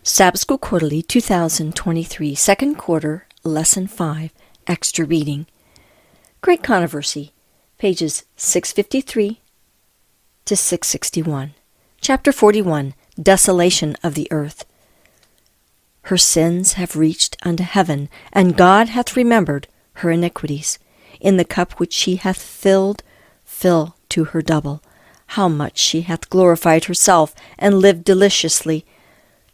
Sabbath School Quarterly 2023, Second Quarter, Lesson 5, Extra Reading. Great Controversy, pages 653 to 661. Chapter 41, Desolation of the Earth. Her sins have reached unto heaven, and God hath remembered her iniquities. In the cup which she hath filled, fill to her double. How much she hath glorified herself, and lived deliciously.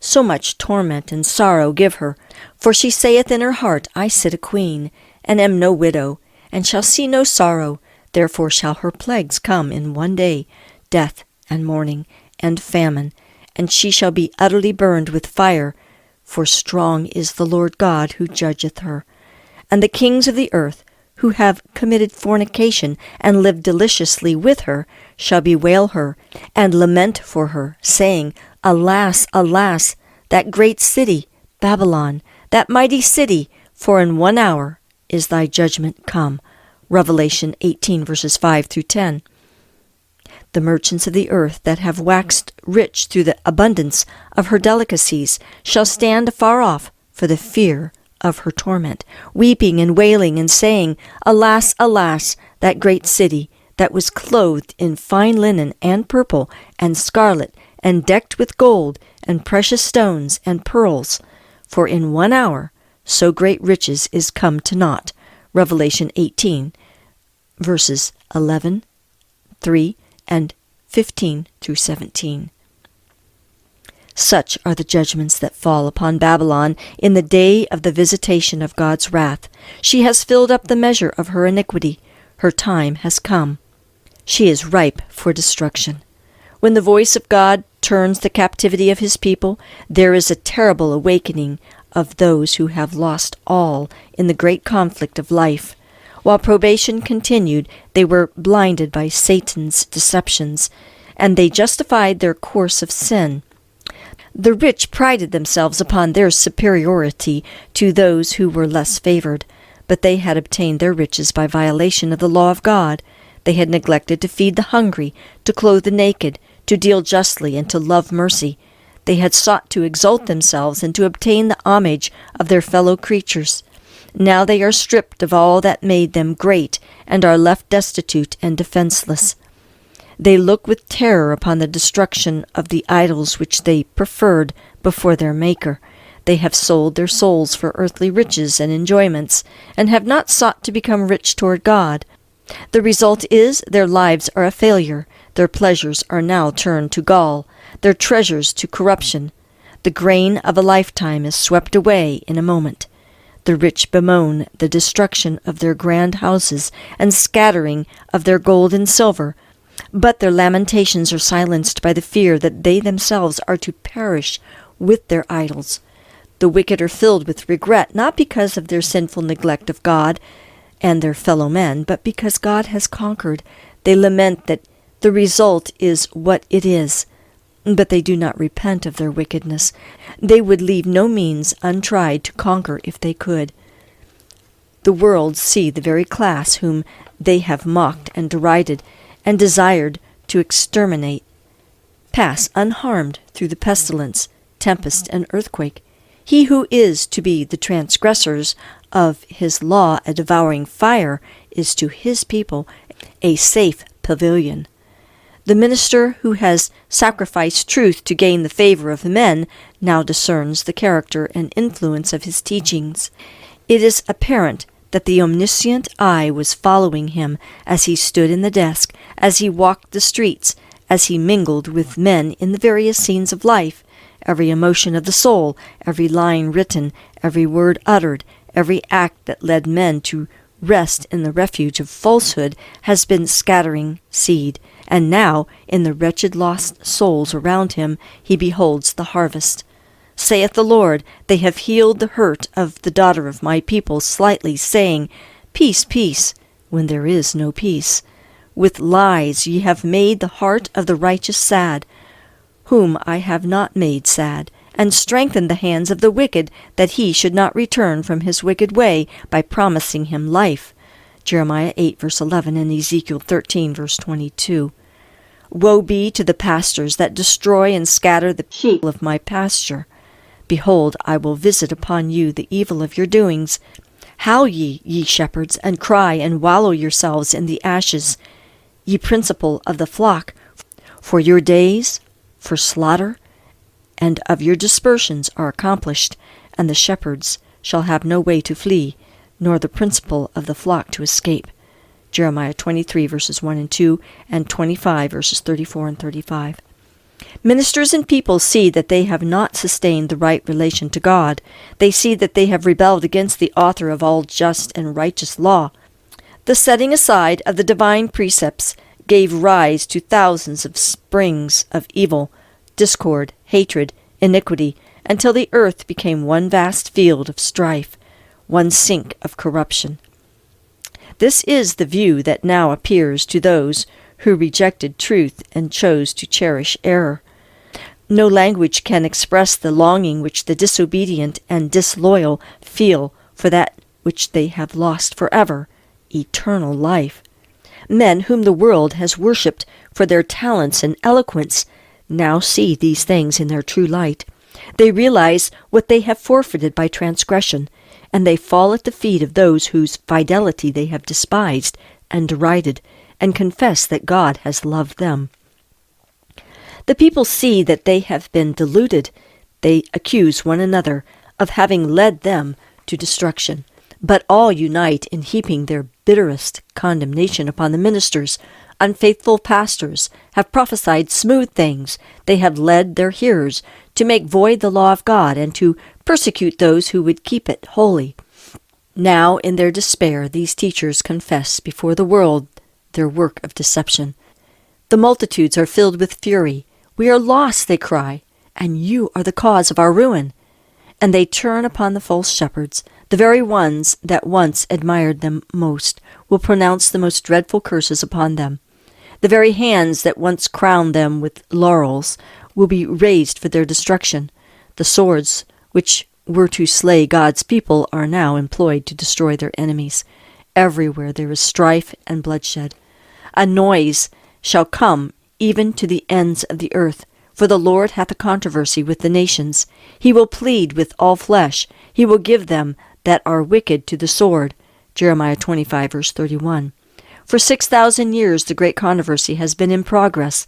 So much torment and sorrow give her. For she saith in her heart, I sit a queen, and am no widow, and shall see no sorrow. Therefore shall her plagues come in one day, death, and mourning, and famine, and she shall be utterly burned with fire. For strong is the Lord God who judgeth her. And the kings of the earth, who have committed fornication, and lived deliciously with her, shall bewail her, and lament for her, saying, Alas, alas, that great city, Babylon, that mighty city, for in 1 hour is thy judgment come. Revelation 18, verses 5 through 10. The merchants of the earth that have waxed rich through the abundance of her delicacies shall stand afar off for the fear of her torment, weeping and wailing and saying, Alas, alas, that great city, that was clothed in fine linen and purple and scarlet, and decked with gold, and precious stones, and pearls. For in 1 hour so great riches is come to naught. Revelation 18, verses 11, 3, and 15 through 17. Such are the judgments that fall upon Babylon in the day of the visitation of God's wrath. She has filled up the measure of her iniquity. Her time has come. She is ripe for destruction. When the voice of God turns the captivity of his people, there is a terrible awakening of those who have lost all in the great conflict of life. While probation continued, they were blinded by Satan's deceptions, and they justified their course of sin. The rich prided themselves upon their superiority to those who were less favored, but they had obtained their riches by violation of the law of God. They had neglected to feed the hungry, to clothe the naked, to deal justly, and to love mercy. They had sought to exalt themselves and to obtain the homage of their fellow creatures. Now they are stripped of all that made them great, and are left destitute and defenseless. They look with terror upon the destruction of the idols which they preferred before their Maker. They have sold their souls for earthly riches and enjoyments, and have not sought to become rich toward God. The result is their lives are a failure. Their pleasures are now turned to gall, their treasures to corruption. The grain of a lifetime is swept away in a moment. The rich bemoan the destruction of their grand houses and scattering of their gold and silver, but their lamentations are silenced by the fear that they themselves are to perish with their idols. The wicked are filled with regret, not because of their sinful neglect of God and their fellow men, but because God has conquered. They lament that the result is what it is, but they do not repent of their wickedness. They would leave no means untried to conquer if they could. The world see the very class whom they have mocked and derided and desired to exterminate pass unharmed through the pestilence, tempest, and earthquake. He who is to be the transgressors of his law a devouring fire is to his people a safe pavilion. The minister who has sacrificed truth to gain the favor of men now discerns the character and influence of his teachings. It is apparent that the omniscient eye was following him as he stood in the desk, as he walked the streets, as he mingled with men in the various scenes of life. Every emotion of the soul, every line written, every word uttered, every act that led men to rest in the refuge of falsehood has been scattering seed, and now, in the wretched lost souls around him, he beholds the harvest. Saith the Lord, they have healed the hurt of the daughter of my people slightly, saying, Peace, peace, when there is no peace. With lies ye have made the heart of the righteous sad, whom I have not made sad, and strengthened the hands of the wicked, that he should not return from his wicked way, by promising him life. Jeremiah 8, verse 11, and Ezekiel 13, verse 22. Woe be to the pastors that destroy and scatter the sheep of my pasture. Behold, I will visit upon you the evil of your doings. Howl ye shepherds, and cry, and wallow yourselves in the ashes, ye principal of the flock, for your days for slaughter and of your dispersions are accomplished, and the shepherds shall have no way to flee, nor the principal of the flock to escape. Jeremiah 23, verses 1 and 2, and 25, verses 34 and 35. Ministers and people see that they have not sustained the right relation to God. They see that they have rebelled against the author of all just and righteous law. The setting aside of the divine precepts gave rise to thousands of springs of evil, discord, hatred, iniquity, until the earth became one vast field of strife, one sink of corruption. This is the view that now appears to those who rejected truth and chose to cherish error. No language can express the longing which the disobedient and disloyal feel for that which they have lost forever, eternal life. Men whom the world has worshipped for their talents and eloquence now see these things in their true light. They realize what they have forfeited by transgression, and they fall at the feet of those whose fidelity they have despised and derided, and confess that God has loved them. The people see that they have been deluded. They accuse one another of having led them to destruction, but all unite in heaping their bitterest condemnation upon the ministers. Unfaithful pastors have prophesied smooth things. They have led their hearers to make void the law of God and to persecute those who would keep it holy. Now, in their despair, these teachers confess before the world their work of deception. The multitudes are filled with fury. We are lost, they cry, and you are the cause of our ruin. And they turn upon the false shepherds. The very ones that once admired them most will pronounce the most dreadful curses upon them. The very hands that once crowned them with laurels will be raised for their destruction. The swords which were to slay God's people are now employed to destroy their enemies. Everywhere there is strife and bloodshed. A noise shall come even to the ends of the earth, for the Lord hath a controversy with the nations. He will plead with all flesh. He will give them that are wicked to the sword. Jeremiah 25, verse 31. For 6,000 years the great controversy has been in progress.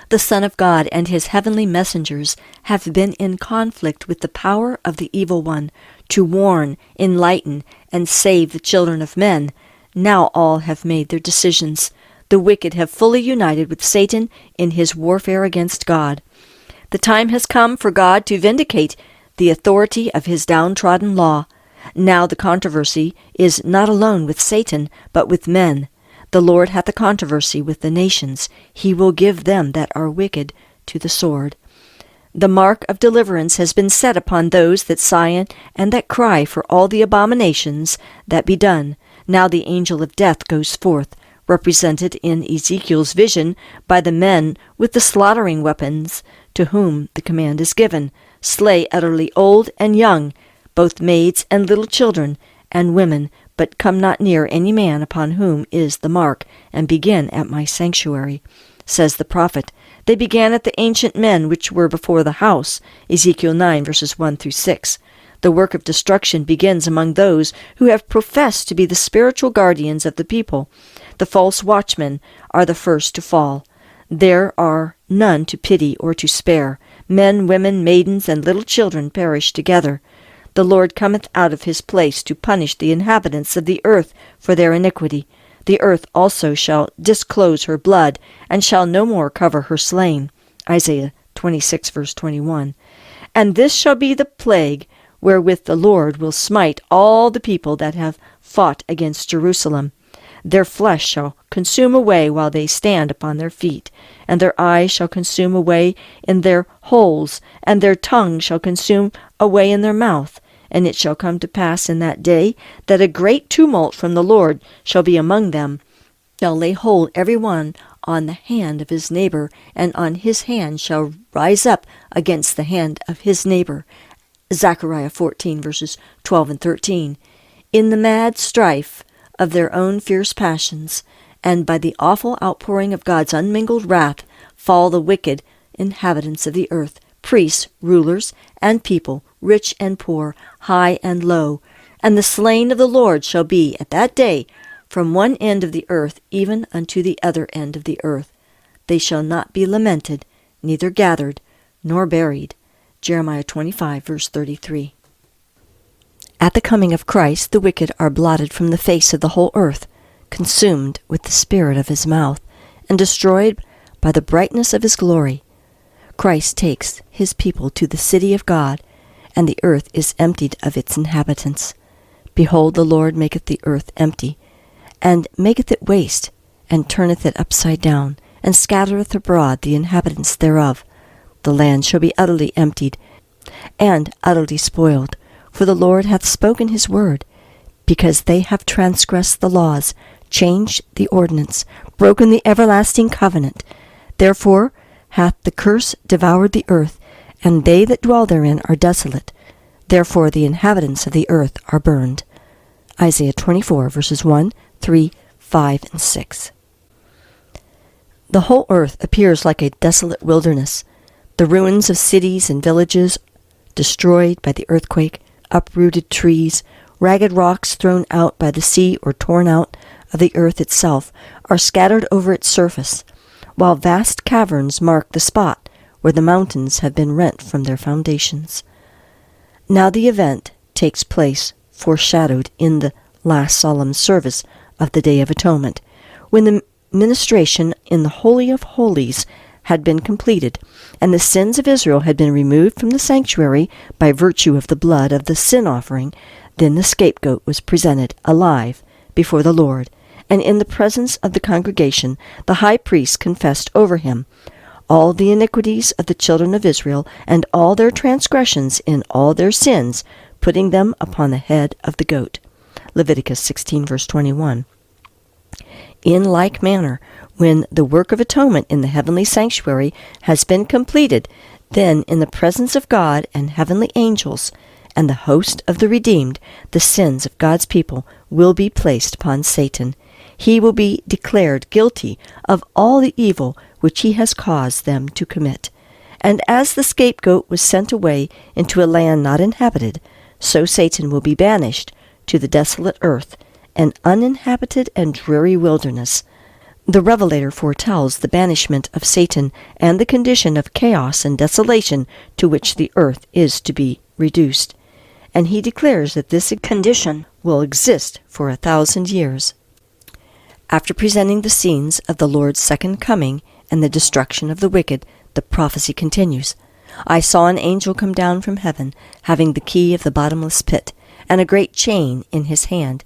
The Son of God and his heavenly messengers have been in conflict with the power of the evil one to warn, enlighten, and save the children of men. Now all have made their decisions. The wicked have fully united with Satan in his warfare against God. The time has come for God to vindicate the authority of his downtrodden law. Now the controversy is not alone with Satan, but with men. The Lord hath a controversy with the nations. He will give them that are wicked to the sword. The mark of deliverance has been set upon those that sigh and that cry for all the abominations that be done. Now the angel of death goes forth, represented in Ezekiel's vision by the men with the slaughtering weapons, to whom the command is given, slay utterly old and young, both maids and little children, and women, but come not near any man upon whom is the mark, and begin at my sanctuary. Says the prophet, they began at the ancient men which were before the house. Ezekiel 9, verses 1 through 6. The work of destruction begins among those who have professed to be the spiritual guardians of the people. The false watchmen are the first to fall. There are none to pity or to spare. Men, women, maidens, and little children perish together. The Lord cometh out of his place to punish the inhabitants of the earth for their iniquity. The earth also shall disclose her blood, and shall no more cover her slain. Isaiah 26, verse 21. And this shall be the plague wherewith the Lord will smite all the people that have fought against Jerusalem. Their flesh shall consume away while they stand upon their feet, and their eyes shall consume away in their holes, and their tongue shall consume away in their mouth. And it shall come to pass in that day that a great tumult from the Lord shall be among them, shall lay hold every one on the hand of his neighbor, and on his hand shall rise up against the hand of his neighbor. Zechariah 14, verses 12 and 13. In the mad strife of their own fierce passions, and by the awful outpouring of God's unmingled wrath, fall the wicked inhabitants of the earth, priests, rulers, and people, rich and poor, high and low. And the slain of the Lord shall be at that day from one end of the earth even unto the other end of the earth. They shall not be lamented, neither gathered, nor buried. Jeremiah 25, verse 33. At the coming of Christ, the wicked are blotted from the face of the whole earth, consumed with the spirit of his mouth, and destroyed by the brightness of his glory. Christ takes his people to the city of God, and the earth is emptied of its inhabitants. Behold, the Lord maketh the earth empty, and maketh it waste, and turneth it upside down, and scattereth abroad the inhabitants thereof. The land shall be utterly emptied, and utterly spoiled, for the Lord hath spoken his word, because they have transgressed the laws, changed the ordinance, broken the everlasting covenant. Therefore hath the curse devoured the earth, and they that dwell therein are desolate. Therefore the inhabitants of the earth are burned. Isaiah 24, verses 1, 3, 5, and 6. The whole earth appears like a desolate wilderness. The ruins of cities and villages destroyed by the earthquake, uprooted trees, ragged rocks thrown out by the sea or torn out of the earth itself are scattered over its surface, while vast caverns mark the spot where the mountains have been rent from their foundations. Now the event takes place foreshadowed in the last solemn service of the Day of Atonement, when the ministration in the Holy of Holies had been completed, and the sins of Israel had been removed from the sanctuary by virtue of the blood of the sin offering. Then the scapegoat was presented alive before the Lord, and in the presence of the congregation the high priest confessed over him all the iniquities of the children of Israel, and all their transgressions in all their sins, putting them upon the head of the goat. Leviticus 16, verse 21. In like manner, when the work of atonement in the heavenly sanctuary has been completed, then in the presence of God and heavenly angels and the host of the redeemed, the sins of God's people will be placed upon Satan. He will be declared guilty of all the evil which he has caused them to commit. And as the scapegoat was sent away into a land not inhabited, so Satan will be banished to the desolate earth, an uninhabited and dreary wilderness. The Revelator foretells the banishment of Satan and the condition of chaos and desolation to which the earth is to be reduced. And he declares that this condition will exist for 1,000 years. After presenting the scenes of the Lord's second coming and the destruction of the wicked, the prophecy continues. I saw an angel come down from heaven, having the key of the bottomless pit, and a great chain in his hand.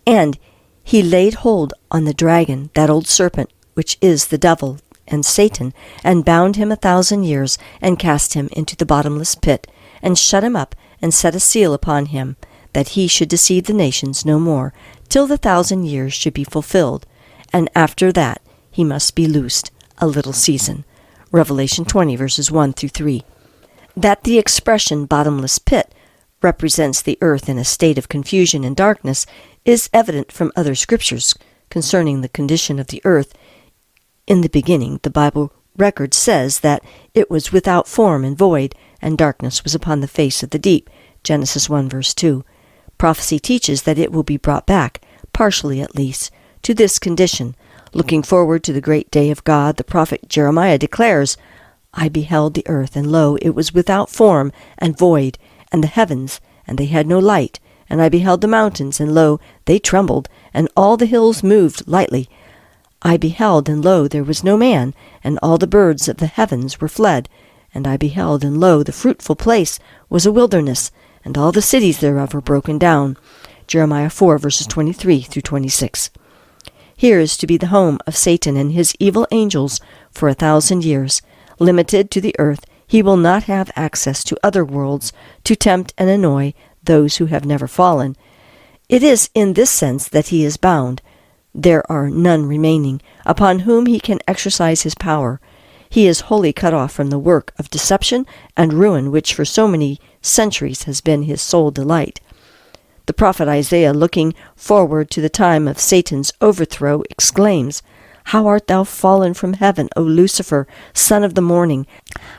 And he laid hold on the dragon, that old serpent, which is the devil and Satan, and bound him 1,000 years, and cast him into the bottomless pit, and shut him up, and set a seal upon him, that he should deceive the nations no more, till the 1,000 years should be fulfilled. And after that he must be loosed a little season. Revelation 20, verses 1 through 3. That the expression bottomless pit represents the earth in a state of confusion and darkness is evident from other scriptures concerning the condition of the earth. In the beginning, the Bible record says that it was without form and void, and darkness was upon the face of the deep. Genesis 1, verse 2. Prophecy teaches that it will be brought back, partially at least, to this condition. Looking forward to the great day of God, the prophet Jeremiah declares, I beheld the earth, and lo, it was without form and void, and the heavens, and they had no light. And I beheld the mountains, and lo, they trembled, and all the hills moved lightly. I beheld, and lo, there was no man, and all the birds of the heavens were fled. And I beheld, and lo, the fruitful place was a wilderness, and all the cities thereof were broken down. Jeremiah 4, verses 23 through 26. Here is to be the home of Satan and his evil angels for 1,000 years. Limited to the earth, he will not have access to other worlds to tempt and annoy those who have never fallen. It is in this sense that he is bound. There are none remaining upon whom he can exercise his power. He is wholly cut off from the work of deception and ruin which for so many centuries has been his sole delight. The prophet Isaiah, looking forward to the time of Satan's overthrow, exclaims, How art thou fallen from heaven, O Lucifer, son of the morning?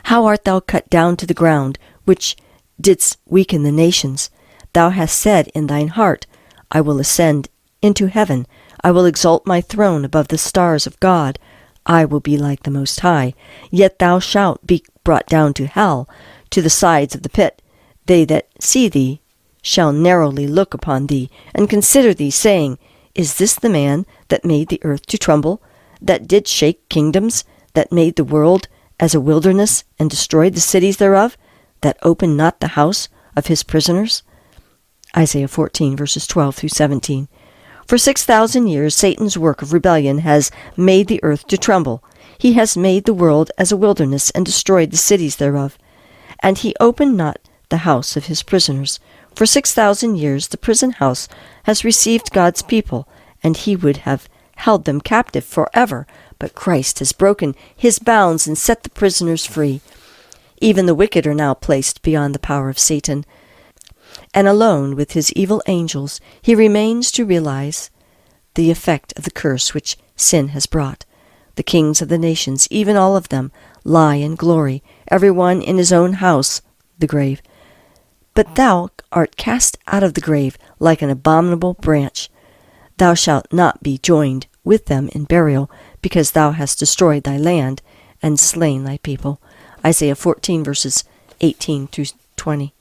How art thou cut down to the ground, which didst weaken the nations? Thou hast said in thine heart, I will ascend into heaven. I will exalt my throne above the stars of God. I will be like the Most High. Yet thou shalt be brought down to hell, to the sides of the pit. They that see thee shall narrowly look upon thee, and consider thee, saying, Is this the man that made the earth to tremble, that did shake kingdoms, that made the world as a wilderness, and destroyed the cities thereof, that opened not the house of his prisoners? Isaiah 14, verses 12 through 17. For 6,000 years, Satan's work of rebellion has made the earth to tremble. He has made the world as a wilderness, and destroyed the cities thereof. And he opened not the house of his prisoners. For 6,000 years, the prison house has received God's people, and he would have held them captive forever. But Christ has broken his bounds and set the prisoners free. Even the wicked are now placed beyond the power of Satan, and alone with his evil angels, he remains to realize the effect of the curse which sin has brought. The kings of the nations, even all of them, lie in glory, every one in his own house, the grave. But thou art cast out of the grave like an abominable branch. Thou shalt not be joined with them in burial, because thou hast destroyed thy land and slain thy people. Isaiah 14, verses 18 through 20.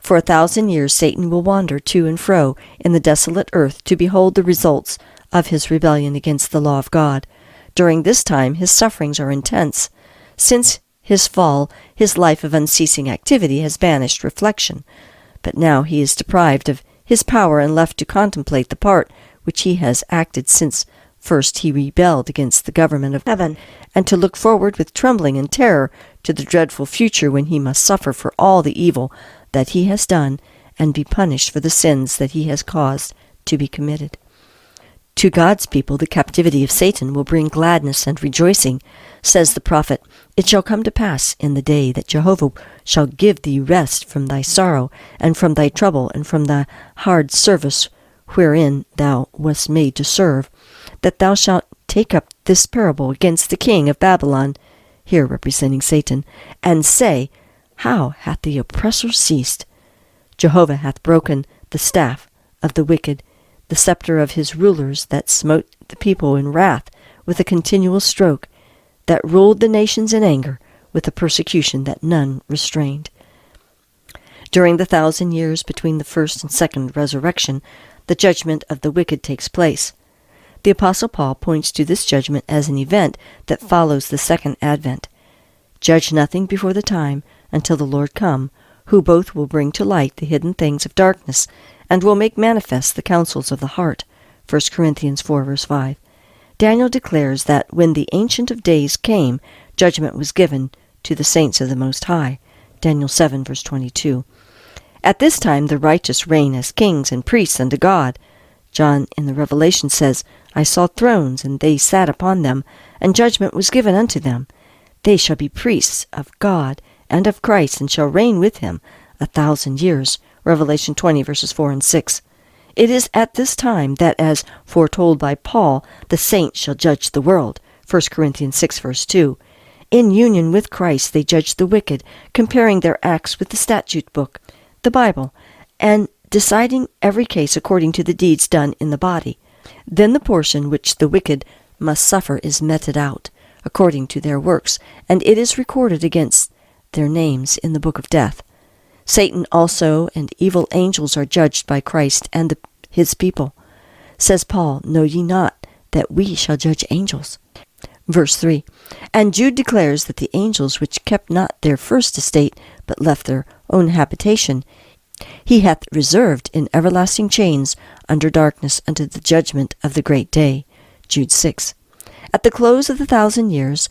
For 1,000 years Satan will wander to and fro in the desolate earth to behold the results of his rebellion against the law of God. During this time his sufferings are intense. Since his fall, his life of unceasing activity has banished reflection. But now he is deprived of his power and left to contemplate the part which he has acted since first he rebelled against the government of heaven, and to look forward with trembling and terror to the dreadful future when he must suffer for all the evil that he has done, and be punished for the sins that he has caused to be committed. To God's people the captivity of Satan will bring gladness and rejoicing. Says the prophet, It shall come to pass in the day that Jehovah shall give thee rest from thy sorrow, and from thy trouble, and from thy hard service wherein thou wast made to serve, that thou shalt take up this parable against the king of Babylon, here representing Satan, and say, How hath the oppressor ceased? Jehovah hath broken the staff of the wicked, the scepter of his rulers that smote the people in wrath with a continual stroke, that ruled the nations in anger with a persecution that none restrained. During the 1,000 years between the first and second resurrection, the judgment of the wicked takes place. The Apostle Paul points to this judgment as an event that follows the second advent. Judge nothing before the time until the Lord come, who both will bring to light the hidden things of darkness, and will make manifest the counsels of the heart. 1 Corinthians 4, verse 5. Daniel declares that when the Ancient of Days came, judgment was given to the saints of the Most High. Daniel 7, verse 22. At this time the righteous reign as kings and priests unto God. John in the Revelation says, I saw thrones, and they sat upon them, and judgment was given unto them. They shall be priests of God and of Christ, and shall reign with him 1,000 years. Revelation 20, verses 4 and 6. It is at this time that, as foretold by Paul, the saints shall judge the world. 1 Corinthians 6, verse 2. In union with Christ they judge the wicked, comparing their acts with the statute book, the Bible, and deciding every case according to the deeds done in the body. Then the portion which the wicked must suffer is meted out, according to their works, and it is recorded against their names in the book of death. Satan also and evil angels are judged by Christ and his people. Says Paul, Know ye not that we shall judge angels? Verse 3. And Jude declares that the angels which kept not their first estate, but left their own habitation, he hath reserved in everlasting chains under darkness unto the judgment of the great day. Jude 6. At the close of the 1,000 years,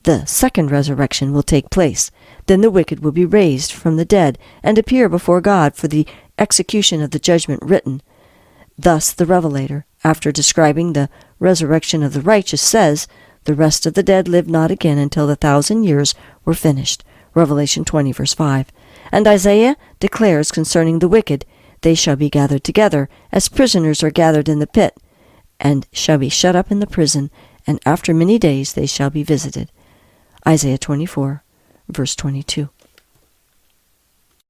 the second resurrection will take place. Then the wicked will be raised from the dead and appear before God for the execution of the judgment written. Thus the Revelator, after describing the resurrection of the righteous, says, The rest of the dead lived not again until the 1,000 years were finished. Revelation 20, verse 5. And Isaiah declares concerning the wicked, They shall be gathered together, as prisoners are gathered in the pit, and shall be shut up in the prison, and after many days they shall be visited. Isaiah 24, verse 22.